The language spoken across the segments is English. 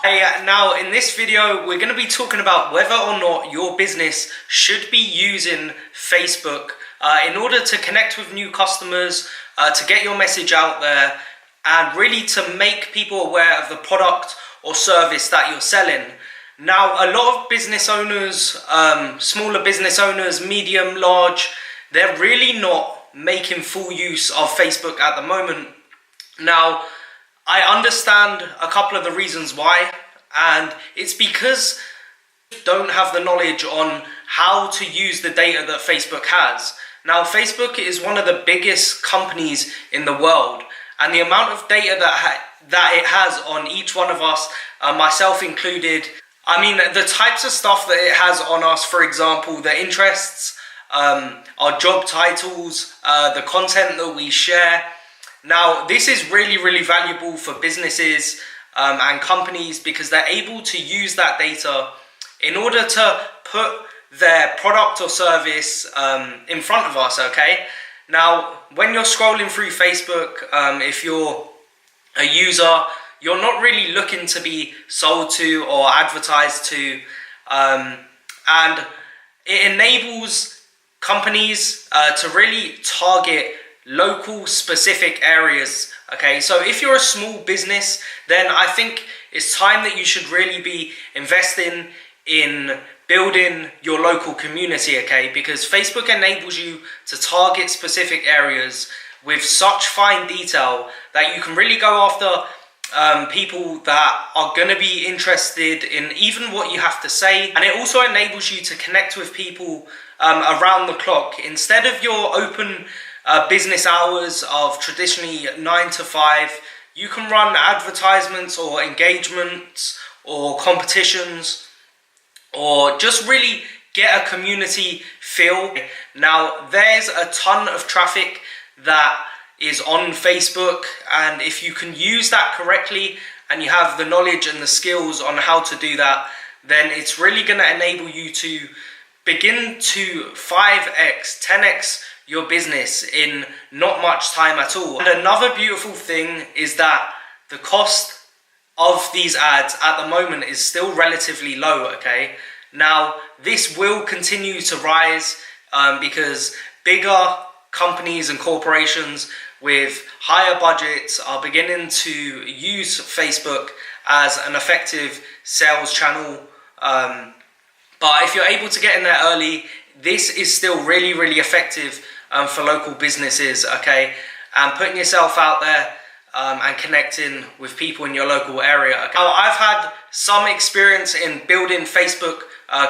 Hey, now in this video, we're going to be talking about whether or not your business should be using Facebook in order to connect with new customers, to get your message out there, and really to make people aware of the product or service that you're selling. Now, a lot of business owners, smaller business owners, medium, large, they're really not making full use of Facebook at the moment. Now, I understand a couple of the reasons why, and it's because they don't have the knowledge on how to use the data that Facebook has. Now, Facebook is one of the biggest companies in the world, and the amount of data that it has on each one of us, myself included, I mean, the types of stuff that it has on us, for example, the interests, our job titles, the content that we share. Now, this is really, really valuable for businesses and companies because they're able to use that data in order to put their product or service in front of us, okay? Now, when you're scrolling through Facebook, if you're a user, you're not really looking to be sold to or advertised to, and it enables companies to really target local specific areas. Okay, so if you're a small business, then I think it's time that you should really be investing in building your local community, okay, because Facebook enables you to target specific areas with such fine detail that you can really go after people that are going to be interested in even what you have to say. And it also enables you to connect with people around the clock. Instead of your open business hours of traditionally 9 to 5, you can run advertisements or engagements or competitions or just really get a community feel. Now, there's a ton of traffic that is on Facebook, and if you can use that correctly and you have the knowledge and the skills on how to do that, then it's really going to enable you to begin to 5x, 10x your business in not much time at all. And another beautiful thing is that the cost of these ads at the moment is still relatively low, okay? Now, this will continue to rise because bigger companies and corporations with higher budgets are beginning to use Facebook as an effective sales channel. But if you're able to get in there early, this is still really, really effective for local businesses, okay? And putting yourself out there and connecting with people in your local area. Okay? Now, I've had some experience in building Facebook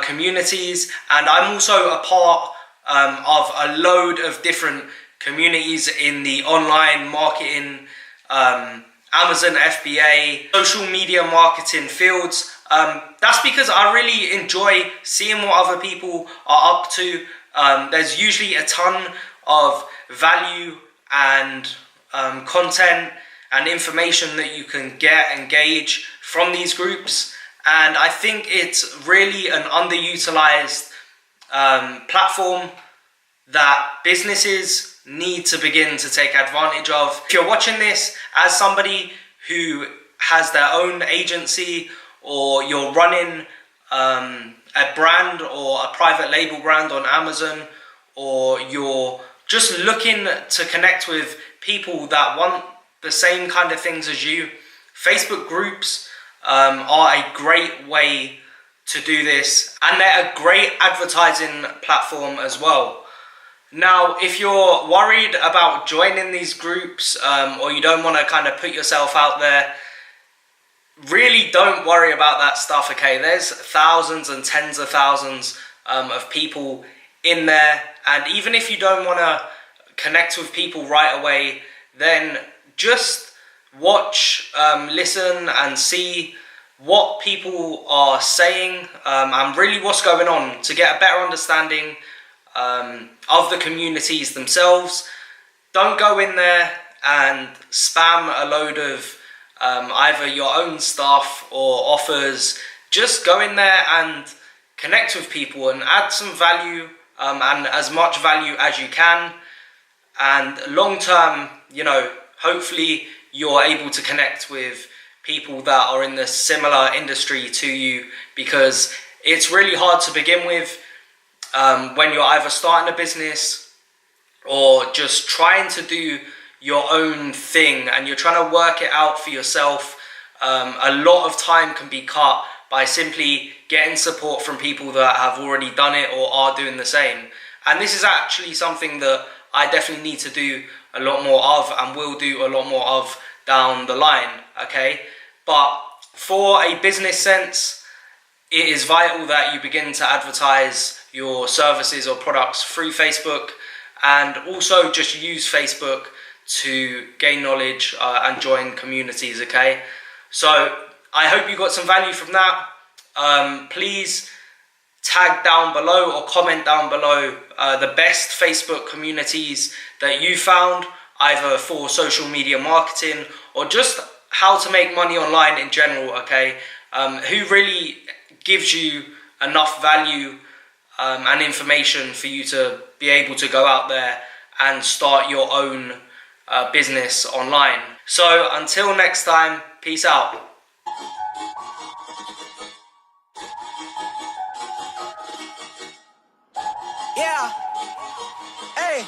communities, and I'm also a part of a load of different communities in the online marketing, Amazon FBA, social media marketing fields. That's because I really enjoy seeing what other people are up to. There's usually a ton of value and content and information that you can get and gauge from these groups, and I think it's really an underutilized platform that businesses need to begin to take advantage of. If you're watching this as somebody who has their own agency, or you're running a brand or a private label brand on Amazon, or you're just looking to connect with people that want the same kind of things as you, Facebook groups are a great way to do this, and they're a great advertising platform as well. Now, if you're worried about joining these groups or you don't want to kind of put yourself out there, really don't worry about that stuff, okay? There's thousands and tens of thousands of people in there, and even if you don't want to connect with people right away, then just watch, listen and see what people are saying and really what's going on to get a better understanding of the communities themselves. Don't go in there and spam a load of either your own stuff or offers. Just go in there and connect with people and add some value and as much value as you can, and long term, you know, hopefully you're able to connect with people that are in the similar industry to you, because it's really hard to begin with when you're either starting a business or just trying to do your own thing and you're trying to work it out for yourself. A lot of time can be cut by simply getting support from people that have already done it or are doing the same. And this is actually something that I definitely need to do a lot more of and will do a lot more of down the line, okay? But for a business sense, it is vital that you begin to advertise your services or products through Facebook, and also just use Facebook to gain knowledge and join communities, okay? So I hope you got some value from that. Please tag down below or comment down below the best Facebook communities that you found, either for social media marketing or just how to make money online in general, okay? Who really gives you enough value and information for you to be able to go out there and start your own business online. So until next time, peace out. Yeah. Hey.